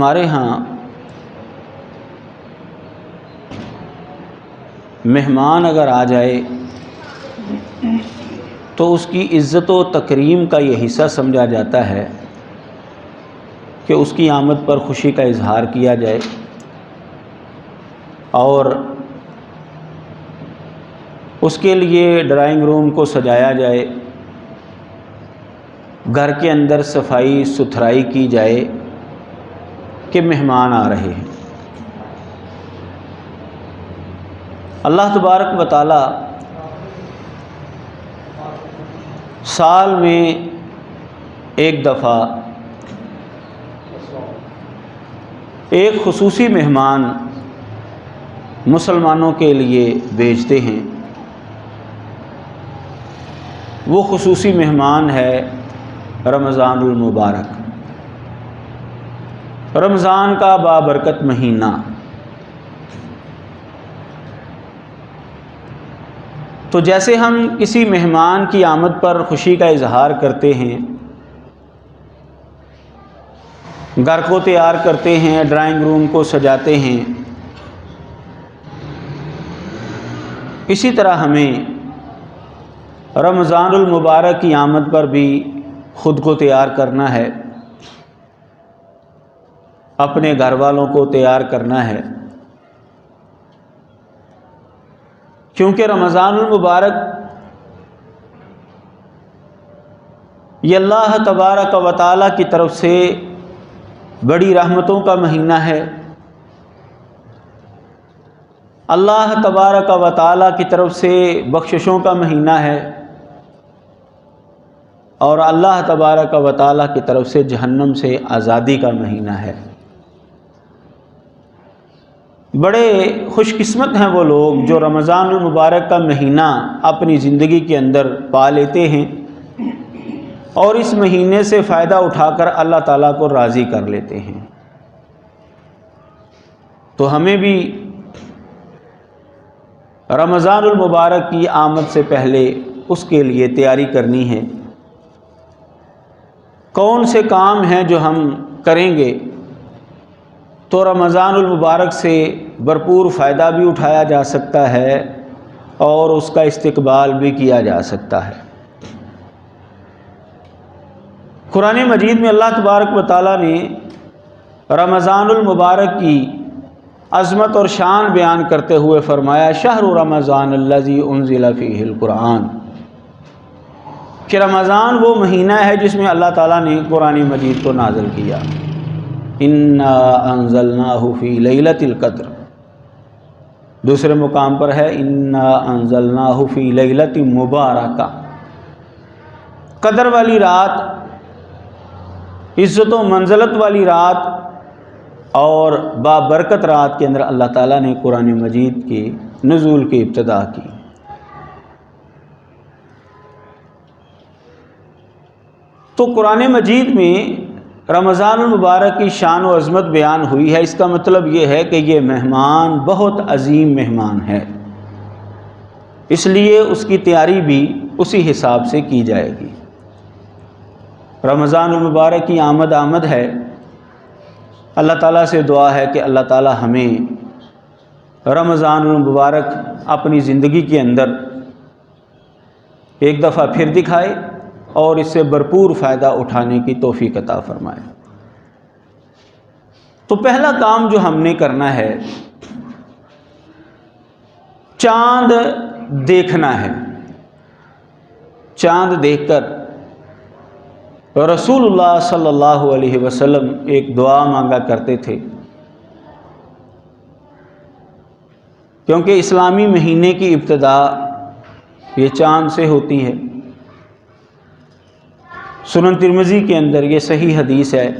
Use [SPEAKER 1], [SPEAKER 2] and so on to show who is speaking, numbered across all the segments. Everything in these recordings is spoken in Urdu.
[SPEAKER 1] ہمارے ہاں مہمان اگر آ جائے تو اس کی عزت و تکریم کا یہ حصہ سمجھا جاتا ہے کہ اس کی آمد پر خوشی کا اظہار کیا جائے اور اس کے لیے ڈرائنگ روم کو سجایا جائے، گھر کے اندر صفائی ستھرائی کی جائے کہ مہمان آ رہے ہیں۔ اللہ تبارک و تعالی سال میں ایک دفعہ ایک خصوصی مہمان مسلمانوں کے لیے بھیجتے ہیں۔ وہ خصوصی مہمان ہے رمضان المبارک، رمضان کا بابرکت مہینہ۔ تو جیسے ہم کسی مہمان کی آمد پر خوشی کا اظہار کرتے ہیں، گھر کو تیار کرتے ہیں، ڈرائنگ روم کو سجاتے ہیں، اسی طرح ہمیں رمضان المبارک کی آمد پر بھی خود کو تیار کرنا ہے، اپنے گھر والوں کو تیار کرنا ہے، کیونکہ رمضان المبارک یہ اللہ تبارک و تعالی کی طرف سے بڑی رحمتوں کا مہینہ ہے۔ اللہ تبارک و تعالی کی طرف سے بخششوں کا مہینہ ہے، اور اللہ تبارک و تعالی کی طرف سے جہنم سے آزادی کا مہینہ ہے۔ بڑے خوش قسمت ہیں وہ لوگ جو رمضان المبارک کا مہینہ اپنی زندگی کے اندر پا لیتے ہیں اور اس مہینے سے فائدہ اٹھا کر اللہ تعالیٰ کو راضی کر لیتے ہیں۔ تو ہمیں بھی رمضان المبارک کی آمد سے پہلے اس کے لیے تیاری کرنی ہے۔ کون سے کام ہیں جو ہم کریں گے تو رمضان المبارک سے بھرپور فائدہ بھی اٹھایا جا سکتا ہے اور اس کا استقبال بھی کیا جا سکتا ہے۔ قرآن مجید میں اللہ تبارک و تعالیٰ نے رمضان المبارک کی عظمت اور شان بیان کرتے ہوئے فرمایا شہر رمضان الذی انزل فیہ القرآن، کہ رمضان وہ مہینہ ہے جس میں اللہ تعالیٰ نے قرآن مجید کو نازل کیا۔ انا انزلناہ فی لیلۃ القدر، دوسرے مقام پر ہے انا انزلناہ فی لیلۃ مبارکہ، قدر والی رات، عزت و منزلت والی رات اور بابرکت رات کے اندر اللہ تعالیٰ نے قرآن مجید کے نزول کی ابتدا کی۔ تو قرآن مجید میں رمضان المبارک کی شان و عظمت بیان ہوئی ہے، اس کا مطلب یہ ہے کہ یہ مہمان بہت عظیم مہمان ہے، اس لیے اس کی تیاری بھی اسی حساب سے کی جائے گی۔ رمضان المبارک کی آمد ہے، اللہ تعالیٰ سے دعا ہے کہ اللہ تعالیٰ ہمیں رمضان المبارک اپنی زندگی کے اندر ایک دفعہ پھر دکھائے اور اس سے بھرپور فائدہ اٹھانے کی توفیق عطا فرمائے۔ تو پہلا کام جو ہم نے کرنا ہے، چاند دیکھنا ہے۔ چاند دیکھ کر رسول اللہ صلی اللہ علیہ وسلم ایک دعا مانگا کرتے تھے، کیونکہ اسلامی مہینے کی ابتدا یہ چاند سے ہوتی ہے۔ سنن ترمذی کے اندر یہ صحیح حدیث ہے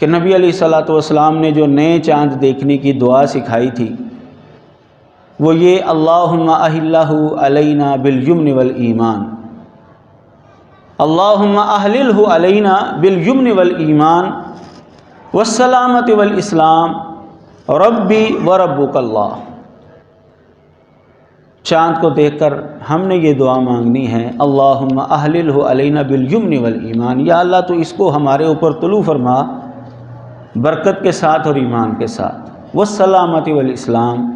[SPEAKER 1] کہ نبی علیہ الصلوۃ والسلام نے جو نئے چاند دیکھنے کی دعا سکھائی تھی وہ یہ اللہم اہلہ علینا بالیمن والایمان، اللہم اہللہ علینا بالیمن والایمان والسلامۃ والاسلام ربی وربک اللہ۔ چاند کو دیکھ کر ہم نے یہ دعا مانگنی ہے، اللہم اہللہ علینا بالیمن والایمان، یا اللہ تو اس کو ہمارے اوپر طلوع فرما برکت کے ساتھ اور ایمان کے ساتھ، والسلامتی والاسلام،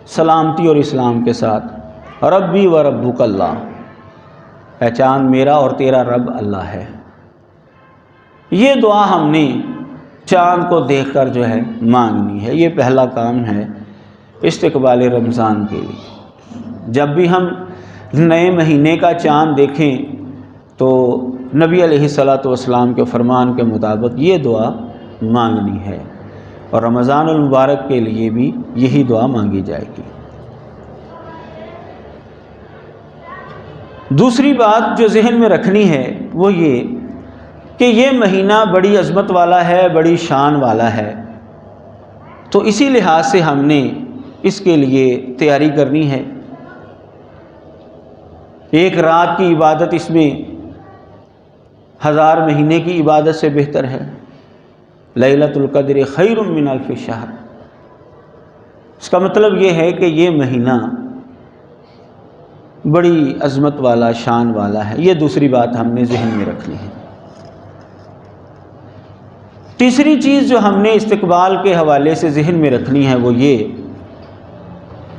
[SPEAKER 1] سلامتی اور اسلام کے ساتھ، ربی و ربک اللہ، پہچان میرا اور تیرا رب اللہ ہے۔ یہ دعا ہم نے چاند کو دیکھ کر جو ہے مانگنی ہے۔ یہ پہلا کام ہے استقبال رمضان کے لیے۔ جب بھی ہم نئے مہینے کا چاند دیکھیں تو نبی علیہ الصلوۃ والسلام کے فرمان کے مطابق یہ دعا مانگنی ہے، اور رمضان المبارک کے لیے بھی یہی دعا مانگی جائے گی۔ دوسری بات جو ذہن میں رکھنی ہے وہ یہ کہ یہ مہینہ بڑی عظمت والا ہے، بڑی شان والا ہے، تو اسی لحاظ سے ہم نے اس کے لیے تیاری کرنی ہے۔ ایک رات کی عبادت اس میں 1000 مہینے کی عبادت سے بہتر ہے۔ لیلۃ القدر خیر من الف شہر۔ اس کا مطلب یہ ہے کہ یہ مہینہ بڑی عظمت والا، شان والا ہے۔ یہ دوسری بات ہم نے ذہن میں رکھنی ہے۔ تیسری چیز جو ہم نے استقبال کے حوالے سے ذہن میں رکھنی ہے وہ یہ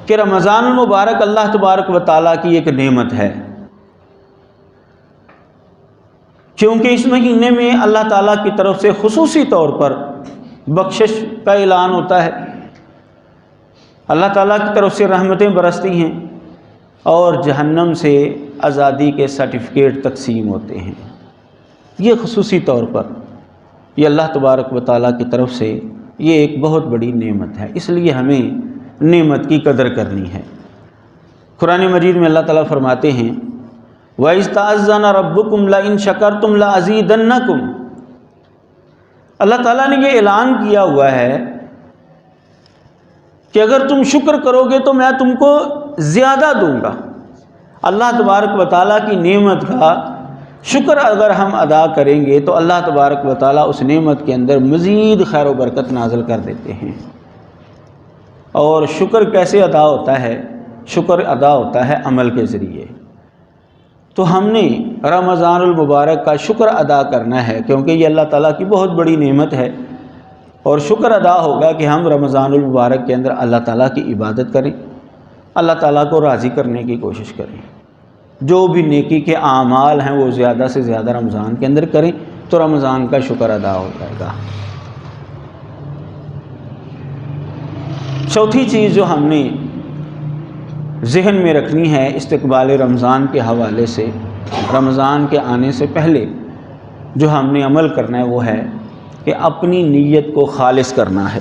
[SPEAKER 1] کہ رمضان المبارک اللہ تبارک و تعالیٰ کی ایک نعمت ہے، کیونکہ اس مہینے میں اللہ تعالیٰ کی طرف سے خصوصی طور پر بخشش کا اعلان ہوتا ہے، اللہ تعالیٰ کی طرف سے رحمتیں برستی ہیں اور جہنم سے آزادی کے سرٹیفکیٹ تقسیم ہوتے ہیں۔ یہ خصوصی طور پر یہ اللہ تبارک و تعالیٰ کی طرف سے یہ ایک بہت بڑی نعمت ہے، اس لیے ہمیں نعمت کی قدر کرنی ہے۔ قرآن مجید میں اللہ تعالیٰ فرماتے ہیں وَإِذْ تَأَذَّنَ رَبُّكُمْ لَئِن شَكَرْتُمْ لَأَزِيدَنَّكُمْ۔ اللہ تعالیٰ نے یہ اعلان کیا ہوا ہے کہ اگر تم شکر کرو گے تو میں تم کو زیادہ دوں گا۔ اللہ تبارک و تعالیٰ کی نعمت کا شکر اگر ہم ادا کریں گے تو اللہ تبارک و تعالیٰ اس نعمت کے اندر مزید خیر و برکت نازل کر دیتے ہیں۔ اور شکر کیسے ادا ہوتا ہے؟ شکر ادا ہوتا ہے عمل کے ذریعے۔ تو ہم نے رمضان المبارک کا شکر ادا کرنا ہے، کیونکہ یہ اللہ تعالیٰ کی بہت بڑی نعمت ہے، اور شکر ادا ہوگا کہ ہم رمضان المبارک کے اندر اللہ تعالیٰ کی عبادت کریں، اللہ تعالیٰ کو راضی کرنے کی کوشش کریں، جو بھی نیکی کے اعمال ہیں وہ زیادہ سے زیادہ رمضان کے اندر کریں تو رمضان کا شکر ادا ہو جائے گا۔ چوتھی چیز جو ہم نے ذہن میں رکھنی ہے استقبال رمضان کے حوالے سے، رمضان کے آنے سے پہلے جو ہم نے عمل کرنا ہے وہ ہے کہ اپنی نیت کو خالص کرنا ہے۔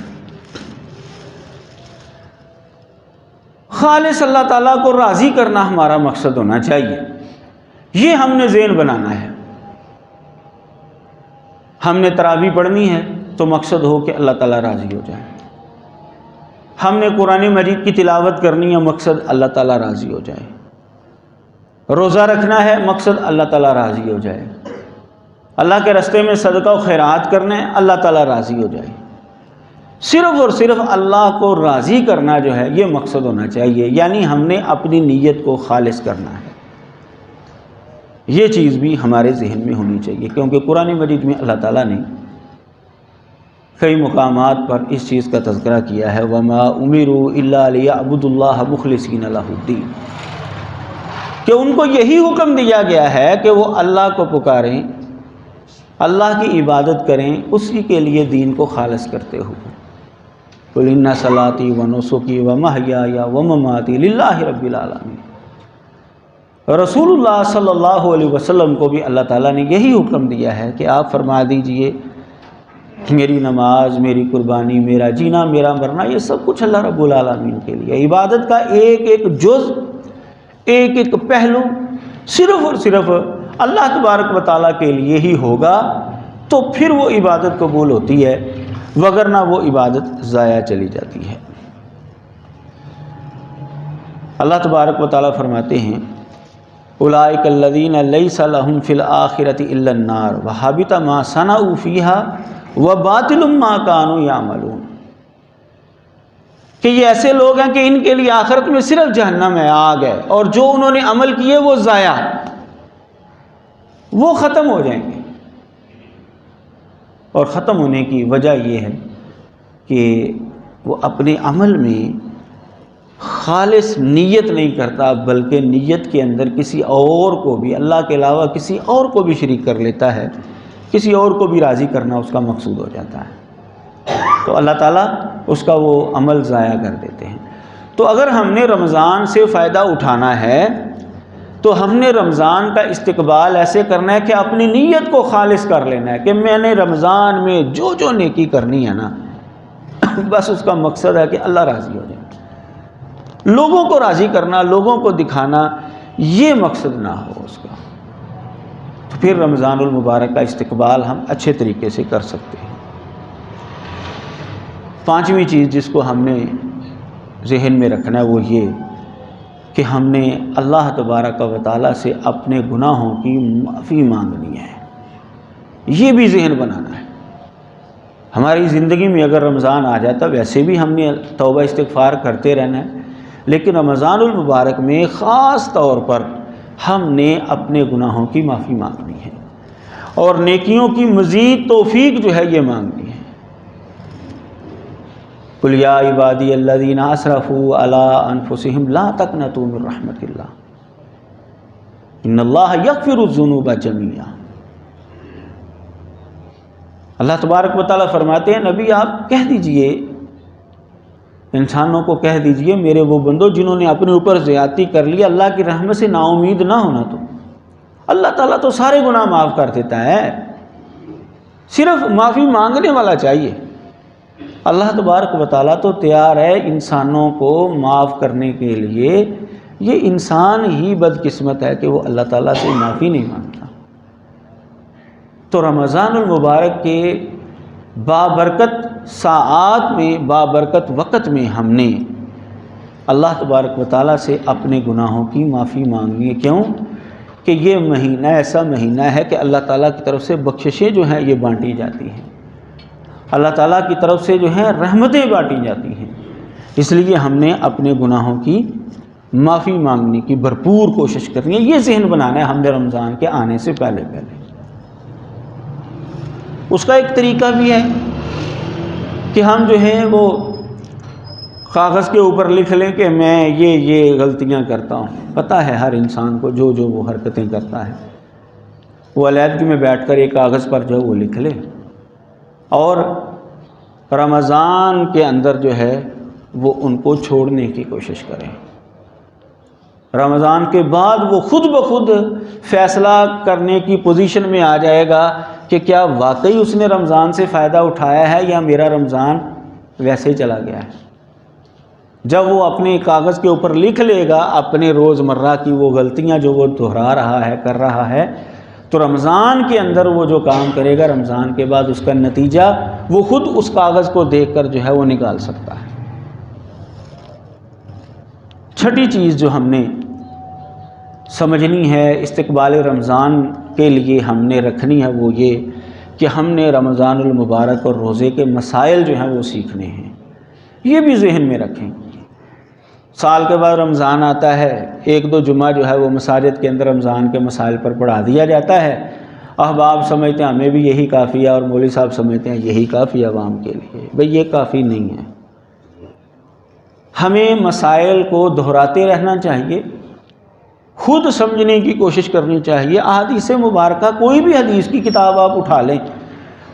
[SPEAKER 1] خالص اللہ تعالیٰ کو راضی کرنا ہمارا مقصد ہونا چاہیے، یہ ہم نے ذہن بنانا ہے۔ ہم نے تراویح پڑھنی ہے تو مقصد ہو کہ اللہ تعالیٰ راضی ہو جائے، ہم نے قرآن مجید کی تلاوت کرنی ہے، مقصد اللہ تعالیٰ راضی ہو جائے، روزہ رکھنا ہے مقصد اللہ تعالیٰ راضی ہو جائے، اللہ کے راستے میں صدقہ و خیرات کرنا ہے اللہ تعالیٰ راضی ہو جائے۔ صرف اور صرف اللہ کو راضی کرنا جو ہے یہ مقصد ہونا چاہیے، یعنی ہم نے اپنی نیت کو خالص کرنا ہے۔ یہ چیز بھی ہمارے ذہن میں ہونی چاہیے، کیونکہ قرآن مجید میں اللہ تعالیٰ نے کئی مقامات پر اس چیز کا تذکرہ کیا ہے وَمَا أُمِرُوا إِلَّا لِيَعْبُدُوا اللَّهَ مُخْلِصِينَ لَهُ الدِّينَ، کہ ان کو یہی حکم دیا گیا ہے کہ وہ اللہ کو پکاریں، اللہ کی عبادت کریں، اسی کے لیے دین کو خالص کرتے ہوئے۔ قُلْ إِنَّ صَلَاتِي وَنُسُكِي وَمَحْيَايَ وَمَمَاتِي لِلَّهِ رَبِّ الْعَالَمِينَ۔ رسول اللہ صلی اللہ علیہ وسلم کو بھی اللہ تعالیٰ نے یہی حکم دیا ہے کہ آپ فرما دیجئے میری نماز، میری قربانی، میرا جینا، میرا مرنا، یہ سب کچھ اللہ رب العالمین کے لیے۔ عبادت کا ایک ایک جز، ایک ایک پہلو صرف اور صرف اللہ تبارک و تعالیٰ کے لیے ہی ہوگا تو پھر وہ عبادت قبول ہوتی ہے، وگرنہ وہ عبادت ضائع چلی جاتی ہے۔ اللہ تبارک و تعالیٰ فرماتے ہیں اولئک الذین لیس لہم فی الآخرۃ الا النار وحبط ما صنعوا فیہا وباطل ما کانوا یعملون، کہ یہ ایسے لوگ ہیں کہ ان کے لیے آخرت میں صرف جہنم ہے، آگ ہے، اور جو انہوں نے عمل کیے وہ ضائع، وہ ختم ہو جائیں گے۔ اور ختم ہونے کی وجہ یہ ہے کہ وہ اپنے عمل میں خالص نیت نہیں کرتا، بلکہ نیت کے اندر کسی اور کو بھی، اللہ کے علاوہ کسی اور کو بھی شریک کر لیتا ہے، کسی اور کو بھی راضی کرنا اس کا مقصود ہو جاتا ہے، تو اللہ تعالیٰ اس کا وہ عمل ضائع کر دیتے ہیں۔ تو اگر ہم نے رمضان سے فائدہ اٹھانا ہے تو ہم نے رمضان کا استقبال ایسے کرنا ہے کہ اپنی نیت کو خالص کر لینا ہے کہ میں نے رمضان میں جو جو نیکی کرنی ہے نا، بس اس کا مقصد ہے کہ اللہ راضی ہو جائے، لوگوں کو راضی کرنا، لوگوں کو دکھانا، یہ مقصد نہ ہو اس کا، تو پھر رمضان المبارک کا استقبال ہم اچھے طریقے سے کر سکتے ہیں۔ پانچویں چیز جس کو ہم نے ذہن میں رکھنا ہے وہ یہ کہ ہم نے اللہ تبارک و تعالیٰ سے اپنے گناہوں کی معافی مانگنی ہے، یہ بھی ذہن بنانا ہے۔ ہماری زندگی میں اگر رمضان آ جاتا، ویسے بھی ہم نے توبہ استغفار کرتے رہنا ہے، لیکن رمضان المبارک میں خاص طور پر ہم نے اپنے گناہوں کی معافی مانگنی ہے اور نیکیوں کی مزید توفیق جو ہے یہ مانگنی ہے۔ قُلْ يَا عِبَادِيَ الَّذِينَ أَسْرَفُوا عَلَىٰ أَنفُسِهِمْ لَا تَقْنَطُوا مِن رَحْمَةِ اللَّهِ إِنَّ اللَّهَ يَغْفِرُ الذُّنُوبَ جَمِيعًا۔ اللہ تبارک و تعالیٰ فرماتے ہیں نبی آپ کہہ دیجئے، انسانوں کو کہہ دیجئے میرے وہ بندو جنہوں نے اپنے اوپر زیادتی کر لی، اللہ کی رحمت سے نا امید نہ ہونا، تو اللہ تعالیٰ تو سارے گناہ معاف کر دیتا ہے، صرف معافی مانگنے والا چاہیے۔ اللہ تبارک و تعالیٰ تو تیار ہے انسانوں کو معاف کرنے کے لیے، یہ انسان ہی بدقسمت ہے کہ وہ اللہ تعالیٰ سے معافی نہیں مانگتا۔ تو رمضان المبارک کے بابرکت ساعات میں، بابرکت وقت میں ہم نے اللہ تبارک و تعالیٰ سے اپنے گناہوں کی معافی مانگنی ہے۔ کیوں کہ یہ مہینہ ایسا مہینہ ہے کہ اللہ تعالیٰ کی طرف سے بخششیں جو ہیں یہ بانٹی جاتی ہیں، اللہ تعالیٰ کی طرف سے جو ہیں رحمتیں بانٹی جاتی ہیں، اس لیے ہم نے اپنے گناہوں کی معافی مانگنے کی بھرپور کوشش کرنی ہے۔ یہ ذہن بنانا ہے ہم نے رمضان کے آنے سے پہلے اس کا ایک طریقہ بھی ہے کہ ہم جو ہیں وہ کاغذ کے اوپر لکھ لیں کہ میں یہ غلطیاں کرتا ہوں۔ پتہ ہے ہر انسان کو جو وہ حرکتیں کرتا ہے، وہ علیحدگی میں بیٹھ کر ایک کاغذ پر جو وہ لکھ لے اور رمضان کے اندر جو ہے وہ ان کو چھوڑنے کی کوشش کریں۔ رمضان کے بعد وہ خود بخود فیصلہ کرنے کی پوزیشن میں آ جائے گا کہ کیا واقعی اس نے رمضان سے فائدہ اٹھایا ہے یا میرا رمضان ویسے ہی چلا گیا ہے۔ جب وہ اپنے کاغذ کے اوپر لکھ لے گا اپنے روزمرہ کی وہ غلطیاں جو وہ دہرا رہا ہے، کر رہا ہے، تو رمضان کے اندر وہ جو کام کرے گا، رمضان کے بعد اس کا نتیجہ وہ خود اس کاغذ کو دیکھ کر جو ہے وہ نکال سکتا ہے۔ چھٹی چیز جو ہم نے سمجھنی ہے استقبال رمضان کے لیے ہم نے رکھنی ہے وہ یہ کہ ہم نے رمضان المبارک اور روزے کے مسائل جو ہیں وہ سیکھنے ہیں، یہ بھی ذہن میں رکھیں۔ سال کے بعد رمضان آتا ہے، ایک دو جمعہ جو ہے وہ مساجد کے اندر رمضان کے مسائل پر پڑھا دیا جاتا ہے، احباب سمجھتے ہیں ہمیں بھی یہی کافی ہے اور مولوی صاحب سمجھتے ہیں یہی کافی ہے عوام کے لیے۔ بھئی یہ کافی نہیں ہے، ہمیں مسائل کو دہراتے رہنا چاہیے، خود سمجھنے کی کوشش کرنی چاہیے۔ احادیث مبارکہ کوئی بھی حدیث کی کتاب آپ اٹھا لیں،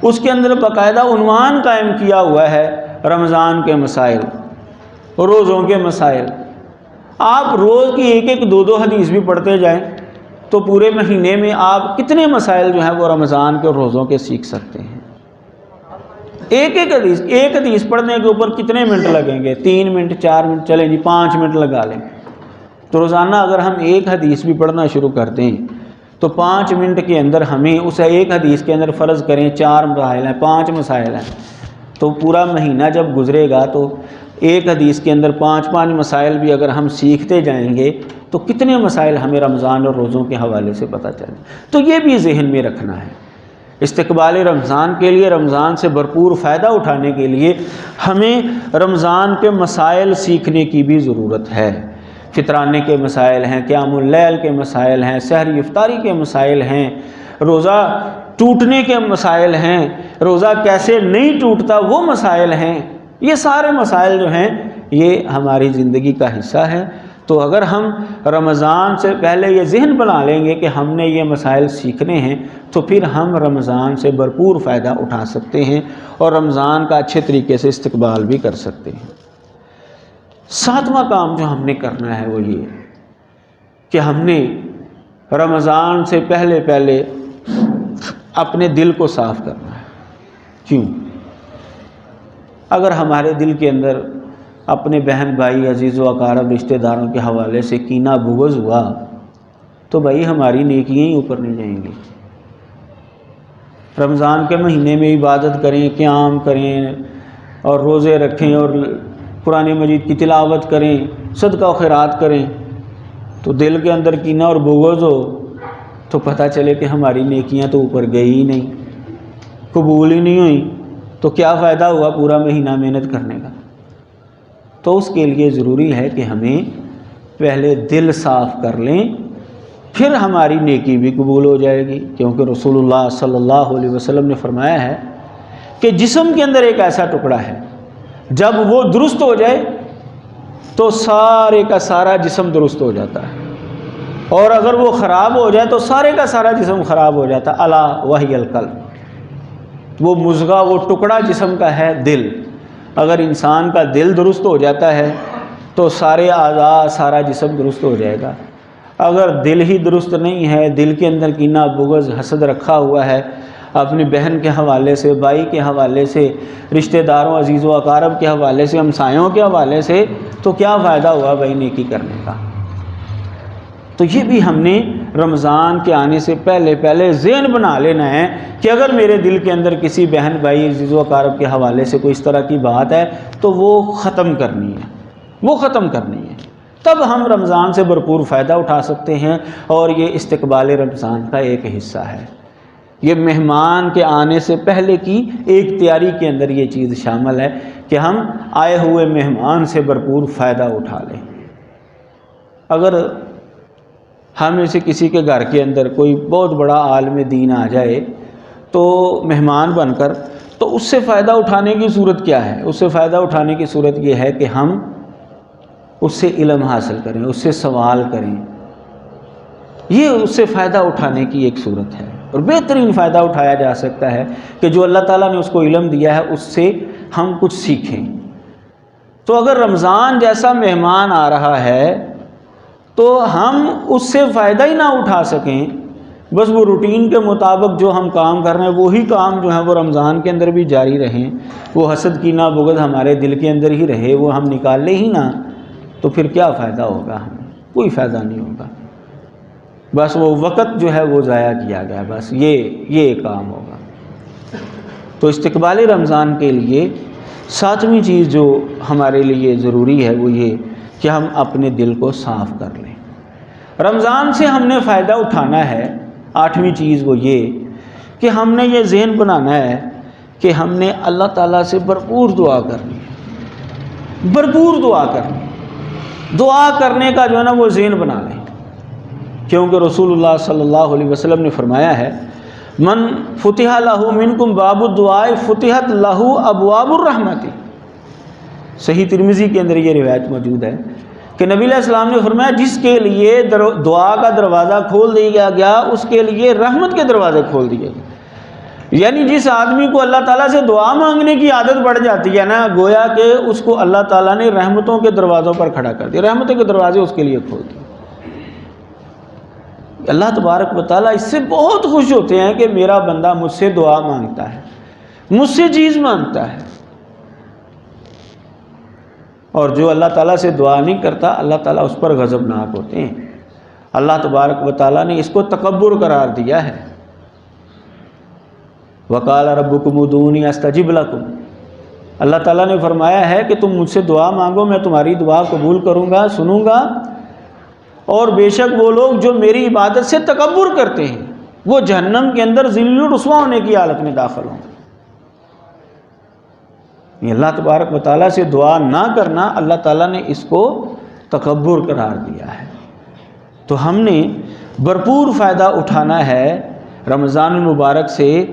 [SPEAKER 1] اس کے اندر باقاعدہ عنوان قائم کیا ہوا ہے رمضان کے مسائل، روزوں کے مسائل۔ آپ روز کی ایک ایک دو دو حدیث بھی پڑھتے جائیں تو پورے مہینے میں آپ کتنے مسائل جو ہیں وہ رمضان کے اور روزوں کے سیکھ سکتے ہیں۔ ایک حدیث پڑھنے کے اوپر کتنے منٹ لگیں گے؟ 3 منٹ، 4 منٹ، چلیں جی 5 منٹ لگا لیں۔ تو روزانہ اگر ہم ایک حدیث بھی پڑھنا شروع کر دیں تو 5 منٹ کے اندر ہمیں اس ایک حدیث کے اندر فرض کریں 4 مسائل ہیں، 5 مسائل ہیں، تو پورا مہینہ جب گزرے گا تو ایک حدیث کے اندر 5 مسائل بھی اگر ہم سیکھتے جائیں گے تو کتنے مسائل ہمیں رمضان اور روزوں کے حوالے سے پتہ چلے۔ تو یہ بھی ذہن میں رکھنا ہے۔ استقبال رمضان کے لیے، رمضان سے بھرپور فائدہ اٹھانے کے لیے ہمیں رمضان کے مسائل سیکھنے کی بھی ضرورت ہے۔ فطرانے کے مسائل ہیں، قیام اللیل کے مسائل ہیں، سحری افطاری کے مسائل ہیں، روزہ ٹوٹنے کے مسائل ہیں، روزہ کیسے نہیں ٹوٹتا وہ مسائل ہیں۔ یہ سارے مسائل جو ہیں یہ ہماری زندگی کا حصہ ہے۔ تو اگر ہم رمضان سے پہلے یہ ذہن بنا لیں گے کہ ہم نے یہ مسائل سیکھنے ہیں تو پھر ہم رمضان سے بھرپور فائدہ اٹھا سکتے ہیں اور رمضان کا اچھے طریقے سے استقبال بھی کر سکتے ہیں۔ ساتواں کام جو ہم نے کرنا ہے وہ یہ کہ ہم نے رمضان سے پہلے اپنے دل کو صاف کرنا ہے۔ کیوں؟ اگر ہمارے دل کے اندر اپنے بہن بھائی عزیز و اقارب رشتہ داروں کے حوالے سے کینہ بغض ہوا تو بھائی ہماری نیکیاں ہی اوپر نہیں جائیں گی۔ رمضان کے مہینے میں عبادت کریں، قیام کریں اور روزے رکھیں اور قرآن مجید کی تلاوت کریں، صدقہ و خیرات کریں، تو دل کے اندر کینہ اور بغض ہو تو پتہ چلے کہ ہماری نیکیاں تو اوپر گئی ہی نہیں، قبول ہی نہیں ہوئی، تو کیا فائدہ ہوا پورا مہینہ محنت کرنے کا؟ تو اس کے لیے ضروری ہے کہ ہمیں پہلے دل صاف کر لیں، پھر ہماری نیکی بھی قبول ہو جائے گی، کیونکہ رسول اللہ صلی اللہ علیہ وسلم نے فرمایا ہے کہ جسم کے اندر ایک ایسا ٹکڑا ہے جب وہ درست ہو جائے تو سارے کا سارا جسم درست ہو جاتا ہے، اور اگر وہ خراب ہو جائے تو سارے کا سارا جسم خراب ہو جاتا ہے۔ الا وہی القلب، وہ مضغہ، وہ ٹکڑا جسم کا ہے دل۔ اگر انسان کا دل درست ہو جاتا ہے تو سارے اعضاء، سارا جسم درست ہو جائے گا۔ اگر دل ہی درست نہیں ہے، دل کے اندر کینہ بغض حسد رکھا ہوا ہے، اپنی بہن کے حوالے سے، بھائی کے حوالے سے، رشتہ داروں عزیز و اقارب کے حوالے سے، ہمسایوں کے حوالے سے، تو کیا فائدہ ہوا بھائی نیکی کرنے کا؟ تو یہ بھی ہم نے رمضان کے آنے سے پہلے ذہن بنا لینا ہے کہ اگر میرے دل کے اندر کسی بہن بھائی عزیز و اقارب کے حوالے سے کوئی اس طرح کی بات ہے تو وہ ختم کرنی ہے، وہ ختم کرنی ہے، تب ہم رمضان سے بھرپور فائدہ اٹھا سکتے ہیں۔ اور یہ استقبال رمضان کا ایک حصہ ہے، یہ مہمان کے آنے سے پہلے کی ایک تیاری کے اندر یہ چیز شامل ہے کہ ہم آئے ہوئے مہمان سے بھرپور فائدہ اٹھا لیں۔ اگر ہم میں سے کسی کے گھر کے اندر کوئی بہت بڑا عالم دین آ جائے تو مہمان بن کر، تو اس سے فائدہ اٹھانے کی صورت کیا ہے؟ اس سے فائدہ اٹھانے کی صورت یہ ہے کہ ہم اس سے علم حاصل کریں، اس سے سوال کریں، یہ اس سے فائدہ اٹھانے کی ایک صورت ہے۔ اور بہترین فائدہ اٹھایا جا سکتا ہے کہ جو اللہ تعالیٰ نے اس کو علم دیا ہے اس سے ہم کچھ سیکھیں۔ تو اگر رمضان جیسا مہمان آ رہا ہے تو ہم اس سے فائدہ ہی نہ اٹھا سکیں، بس وہ روٹین کے مطابق جو ہم کام کر رہے ہیں وہی کام جو ہیں وہ رمضان کے اندر بھی جاری رہیں، وہ حسد کینہ بغض ہمارے دل کے اندر ہی رہے، وہ ہم نکال لیں ہی نہ، تو پھر کیا فائدہ ہوگا؟ ہمیں کوئی فائدہ نہیں ہوگا، بس وہ وقت جو ہے وہ ضائع کیا گیا، بس یہ کام ہوگا۔ تو استقبال رمضان کے لیے ساتویں چیز جو ہمارے لیے ضروری ہے وہ یہ کہ ہم اپنے دل کو صاف کر لیں۔ رمضان سے ہم نے فائدہ اٹھانا ہے۔ آٹھویں چیز وہ یہ کہ ہم نے یہ ذہن بنانا ہے کہ ہم نے اللہ تعالیٰ سے بھرپور دعا کرنی ہے، بھرپور دعا کرنی ہے۔ دعا کرنے کا جو ہے نا وہ ذہن بنا لیں، کیونکہ رسول اللہ صلی اللہ علیہ وسلم نے فرمایا ہے من فتح لہ منکم باب الدعاء فتحت لہ ابواب الرحمت۔ صحیح ترمذی کے اندر یہ روایت موجود ہے کہ نبی علیہ السلام نے فرمایا جس کے لیے دعا کا دروازہ کھول دیا گیا اس کے لیے رحمت کے دروازے کھول دیے گئے۔ یعنی جس آدمی کو اللہ تعالیٰ سے دعا مانگنے کی عادت بڑھ جاتی ہے نا، گویا کہ اس کو اللہ تعالیٰ نے رحمتوں کے دروازوں پر کھڑا کر دیا، رحمتوں کے دروازے اس کے لیے کھول دیے۔ اللہ تبارک و تعالیٰ اس سے بہت خوش ہوتے ہیں کہ میرا بندہ مجھ سے دعا مانگتا ہے، مجھ سے چیز مانگتا ہے۔ اور جو اللہ تعالیٰ سے دعا نہیں کرتا اللہ تعالیٰ اس پر غضبناک ہوتے ہیں۔ اللہ تبارک و تعالیٰ نے اس کو تکبر قرار دیا ہے۔ وقال ربکم ادعونی استجب لکم، اللہ تعالیٰ نے فرمایا ہے کہ تم مجھ سے دعا مانگو، میں تمہاری دعا قبول کروں گا، سنوں گا۔ اور بے شک وہ لوگ جو میری عبادت سے تکبر کرتے ہیں وہ جہنم کے اندر ذلیل و رسوا ہونے کی حالت میں داخل ہوں۔ اللہ تبارک و تعالیٰ سے دعا نہ کرنا اللہ تعالیٰ نے اس کو تکبر قرار دیا ہے۔ تو ہم نے بھرپور فائدہ اٹھانا ہے رمضان المبارک سے،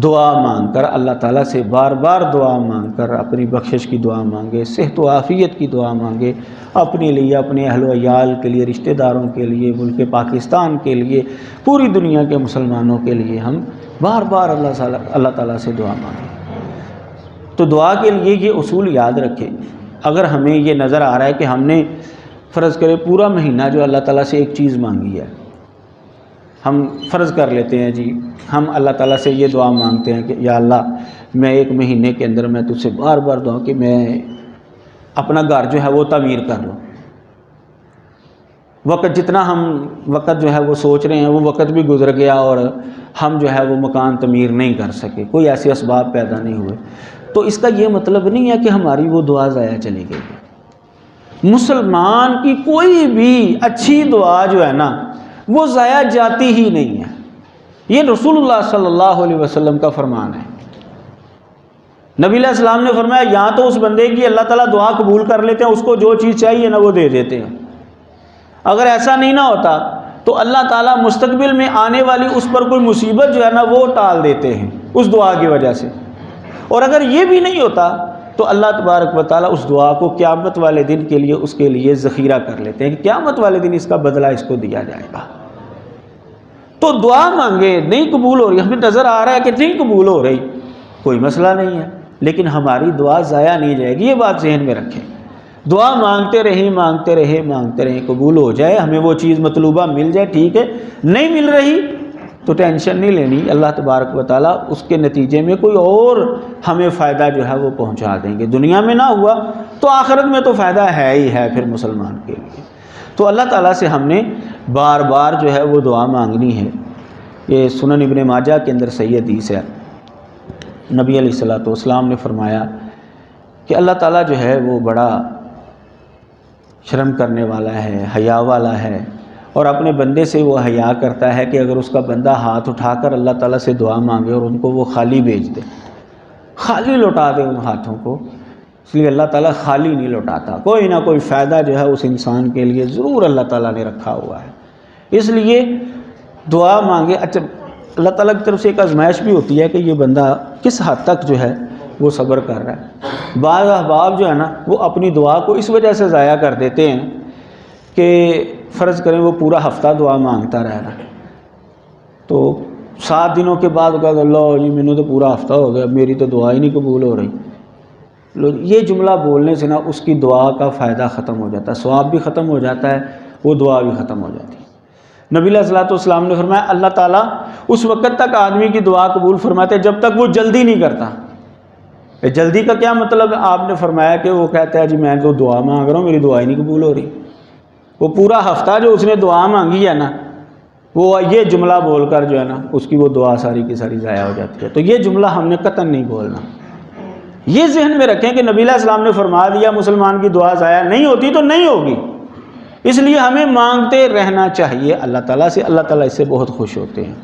[SPEAKER 1] دعا مانگ کر، اللہ تعالیٰ سے بار بار دعا مانگ کر اپنی بخشش کی دعا مانگے، صحت و عافیت کی دعا مانگے، اپنے لیے، اپنے اہل و عیال کے لیے، رشتہ داروں کے لیے، ملک پاکستان کے لیے، پوری دنیا کے مسلمانوں کے لیے ہم بار بار اللہ تعالیٰ سے دعا مانگیں۔ تو دعا کے لیے یہ اصول یاد رکھیں۔ اگر ہمیں یہ نظر آ رہا ہے کہ ہم نے فرض کرے پورا مہینہ جو اللہ تعالیٰ سے ایک چیز مانگی ہے، ہم فرض کر لیتے ہیں جی، ہم اللہ تعالیٰ سے یہ دعا مانگتے ہیں کہ یا اللہ میں ایک مہینے کے اندر میں تجھ سے بار بار دعا کہ میں اپنا گھر جو ہے وہ تعمیر کر لوں۔ جتنا ہم وقت جو ہے وہ سوچ رہے ہیں وہ وقت بھی گزر گیا اور ہم جو ہے وہ مکان تعمیر نہیں کر سکے، کوئی ایسے اسباب پیدا نہیں ہوئے، تو اس کا یہ مطلب نہیں ہے کہ ہماری وہ دعا ضائع چلی گئی۔ مسلمان کی کوئی بھی اچھی دعا جو ہے نا وہ ضائع جاتی ہی نہیں ہے، یہ رسول اللہ صلی اللہ علیہ وسلم کا فرمان ہے۔ نبی علیہ السلام نے فرمایا یہاں تو اس بندے کی اللہ تعالیٰ دعا قبول کر لیتے ہیں، اس کو جو چیز چاہیے نا وہ دے دیتے ہیں، اگر ایسا نہیں نہ ہوتا تو اللہ تعالیٰ مستقبل میں آنے والی اس پر کوئی مصیبت جو ہے نا وہ ٹال دیتے ہیں اس دعا کی وجہ سے، اور اگر یہ بھی نہیں ہوتا تو اللہ تبارک و تعالیٰ اس دعا کو قیامت والے دن کے لیے اس کے لیے ذخیرہ کر لیتے ہیں کہ قیامت والے دن اس کا بدلہ اس کو دیا جائے گا۔ تو دعا مانگے، نہیں قبول ہو رہی، ہمیں نظر آ رہا ہے کہ نہیں قبول ہو رہی، کوئی مسئلہ نہیں ہے، لیکن ہماری دعا ضائع نہیں جائے گی، یہ بات ذہن میں رکھیں۔ دعا مانگتے رہیں مانگتے رہیں مانگتے رہیں، قبول ہو جائے، ہمیں وہ چیز مطلوبہ مل جائے، ٹھیک ہے، نہیں مل رہی تو ٹینشن نہیں لینی، اللہ تبارک و تعالیٰ اس کے نتیجے میں کوئی اور ہمیں فائدہ جو ہے وہ پہنچا دیں گے۔ دنیا میں نہ ہوا تو آخرت میں تو فائدہ ہے ہی ہے پھر مسلمان کے لیے۔ تو اللہ تعالیٰ سے ہم نے بار بار جو ہے وہ دعا مانگنی ہے۔ یہ سنن ابن ماجہ کے اندر صحیح حدیث ہے، نبی علیہ الصلوۃ والسلام نے فرمایا کہ اللہ تعالیٰ جو ہے وہ بڑا شرم کرنے والا ہے، حیا والا ہے، اور اپنے بندے سے وہ حیا کرتا ہے کہ اگر اس کا بندہ ہاتھ اٹھا کر اللہ تعالیٰ سے دعا مانگے اور ان کو وہ خالی بھیج دے، خالی لوٹا دے ان ہاتھوں کو، اس لیے اللہ تعالیٰ خالی نہیں لوٹاتا، کوئی نہ کوئی فائدہ جو ہے اس انسان کے لیے ضرور اللہ تعالیٰ نے رکھا ہوا ہے۔ اس لیے دعا مانگے۔ اچھا، اللہ تعالیٰ کی طرف سے ایک آزمائش بھی ہوتی ہے کہ یہ بندہ کس حد تک جو ہے وہ صبر کر رہا ہے۔ بعض احباب جو ہے نا وہ اپنی دعا کو اس وجہ سے ضائع کر دیتے ہیں کہ فرض کریں وہ پورا ہفتہ دعا مانگتا رہ رہا ہے، تو 7 دنوں کے بعد کہا اللہ جی میں نے تو پورا ہفتہ ہو گیا، میری تو دعا ہی نہیں قبول ہو رہی۔ یہ جملہ بولنے سے نا اس کی دعا کا فائدہ ختم ہو جاتا ہے، ثواب بھی ختم ہو جاتا ہے، وہ دعا بھی ختم ہو جاتی ہے۔ نبی علیہ الصلوۃ والسلام نے فرمایا اللہ تعالیٰ اس وقت تک آدمی کی دعا قبول فرماتے جب تک وہ جلدی نہیں کرتا۔ جلدی کا کیا مطلب ہے؟ آپ نے فرمایا کہ وہ کہتا ہے جی میں تو دعا مانگ رہا ہوں، میری دعا ہی نہیں قبول ہو رہی۔ وہ پورا ہفتہ جو اس نے دعا مانگی ہے نا وہ یہ جملہ بول کر جو ہے نا اس کی وہ دعا ساری کی ساری ضائع ہو جاتی ہے۔ تو یہ جملہ ہم نے قطعاً نہیں بولنا، یہ ذہن میں رکھیں کہ نبی علیہ السلام نے فرما دیا مسلمان کی دعا ضائع نہیں ہوتی تو نہیں ہوگی، اس لیے ہمیں مانگتے رہنا چاہیے اللہ تعالیٰ سے، اللہ تعالیٰ اس سے بہت خوش ہوتے ہیں۔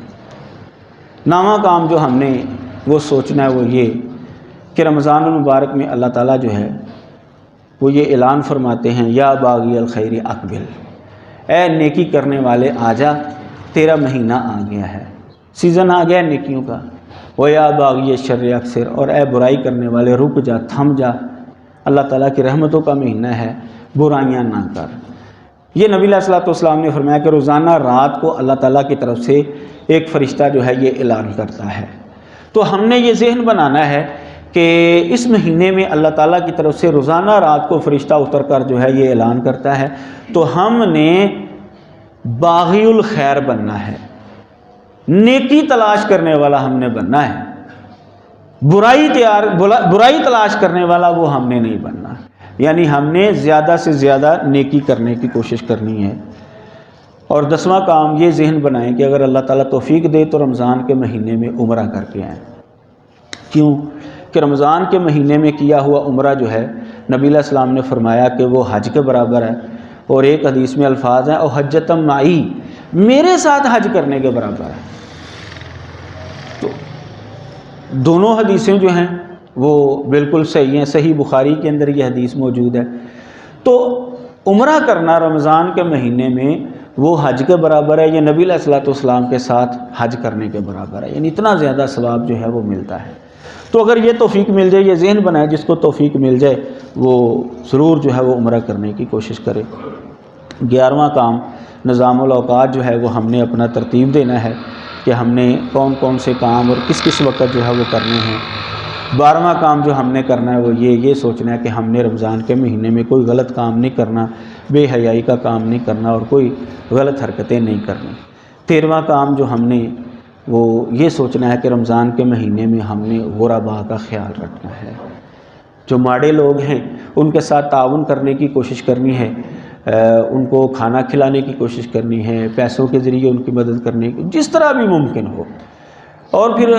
[SPEAKER 1] نواں کام جو ہم نے وہ سوچنا ہے وہ یہ کہ رمضان المبارک میں اللہ تعالیٰ جو ہے وہ یہ اعلان فرماتے ہیں یا باغی الخیر اقبل، اے نیکی کرنے والے آ جا، تیرا مہینہ آ گیا ہے، سیزن آ گیا نیکیوں کا، وہ یا باغی الشر اکثر، اور اے برائی کرنے والے رک جا، تھم جا، اللہ تعالیٰ کی رحمتوں کا مہینہ ہے، برائیاں نہ کر۔ یہ نبی علیہ الصلوۃ والسلام نے فرمایا کہ روزانہ رات کو اللہ تعالیٰ کی طرف سے ایک فرشتہ جو ہے یہ اعلان کرتا ہے۔ تو ہم نے یہ ذہن بنانا ہے کہ اس مہینے میں اللہ تعالیٰ کی طرف سے روزانہ رات کو فرشتہ اتر کر جو ہے یہ اعلان کرتا ہے، تو ہم نے باغی الخیر بننا ہے، نیکی تلاش کرنے والا ہم نے بننا ہے، برائی تلاش کرنے والا وہ ہم نے نہیں بننا، یعنی ہم نے زیادہ سے زیادہ نیکی کرنے کی کوشش کرنی ہے۔ اور 10واں کام یہ ذہن بنائیں کہ اگر اللہ تعالیٰ توفیق دے تو رمضان کے مہینے میں عمرہ کر کے آئیں۔ کیوں کہ رمضان کے مہینے میں کیا ہوا عمرہ جو ہے نبی علیہ السلام نے فرمایا کہ وہ حج کے برابر ہے، اور ایک حدیث میں الفاظ ہیں اور حجتم معی، میرے ساتھ حج کرنے کے برابر ہے۔ تو دونوں حدیثیں جو ہیں وہ بالکل صحیح ہیں، صحیح بخاری کے اندر یہ حدیث موجود ہے۔ تو عمرہ کرنا رمضان کے مہینے میں وہ حج کے برابر ہے، یہ نبی علیہ الصلوۃ والسلام کے ساتھ حج کرنے کے برابر ہے، یعنی اتنا زیادہ ثواب جو ہے وہ ملتا ہے۔ تو اگر یہ توفیق مل جائے، یہ ذہن بنائے جس کو توفیق مل جائے وہ ضرور جو ہے وہ عمرہ کرنے کی کوشش کرے۔ 11واں کام، نظام الاوقات جو ہے وہ ہم نے اپنا ترتیب دینا ہے کہ ہم نے کون کون سے کام اور کس کس وقت جو ہے وہ کرنے ہیں۔ 12واں کام جو ہم نے کرنا ہے وہ یہ سوچنا ہے کہ ہم نے رمضان کے مہینے میں کوئی غلط کام نہیں کرنا، بے حیائی کا کام نہیں کرنا اور کوئی غلط حرکتیں نہیں کرنی۔ 13واں کام جو ہم نے وہ یہ سوچنا ہے کہ رمضان کے مہینے میں ہم نے غرباء کا خیال رکھنا ہے، جو ماڑے لوگ ہیں ان کے ساتھ تعاون کرنے کی کوشش کرنی ہے، ان کو کھانا کھلانے کی کوشش کرنی ہے، پیسوں کے ذریعے ان کی مدد کرنے کی جس طرح بھی ممکن ہو۔ اور پھر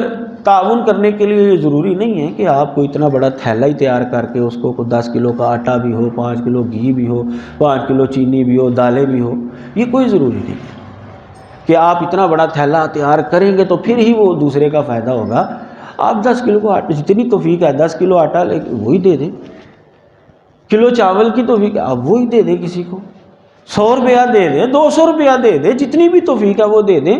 [SPEAKER 1] تعاون کرنے کے لیے یہ ضروری نہیں ہے کہ آپ کو اتنا بڑا تھیلا ہی تیار کر کے اس کو 10 کلو کا آٹا بھی ہو، 5 کلو گھی بھی ہو، 5 کلو چینی بھی ہو، دالیں بھی ہو، یہ کوئی ضروری نہیں ہے کہ آپ اتنا بڑا تھیلا تیار کریں گے تو پھر ہی وہ دوسرے کا فائدہ ہوگا۔ آپ 10 کلو کا آٹا، جتنی توفیق ہے 10 کلو آٹا لے کے وہی دے دیں، کلو چاول کی توفیق ہے آپ وہی دے دیں، کسی کو 100 روپیہ دے دیں، 200 روپیہ دے دیں، جتنی بھی توفیق ہے وہ دے دیں۔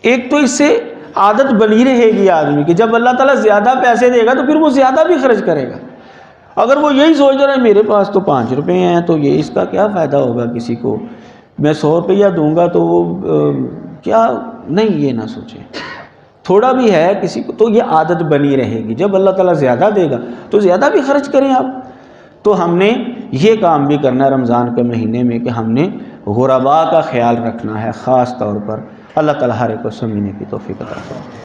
[SPEAKER 1] ایک تو اس سے عادت بنی رہے گی آدمی کہ جب اللہ تعالیٰ زیادہ پیسے دے گا تو پھر وہ زیادہ بھی خرچ کرے گا۔ اگر وہ یہی سوچ رہا ہے میرے پاس تو 5 روپے ہیں تو یہ اس کا کیا فائدہ ہوگا کسی کو، میں 100 روپیہ دوں گا تو وہ کیا، نہیں، یہ نہ سوچیں۔ تھوڑا بھی ہے کسی کو تو یہ عادت بنی رہے گی، جب اللہ تعالیٰ زیادہ دے گا تو زیادہ بھی خرچ کریں آپ۔ تو ہم نے یہ کام بھی کرنا ہے رمضان کے مہینے میں کہ ہم نے غرباء کا خیال رکھنا ہے خاص طور پر۔ اللہ تعالیٰ ہر ایک کو سمجھنے کی توفیق عطا فرمائے۔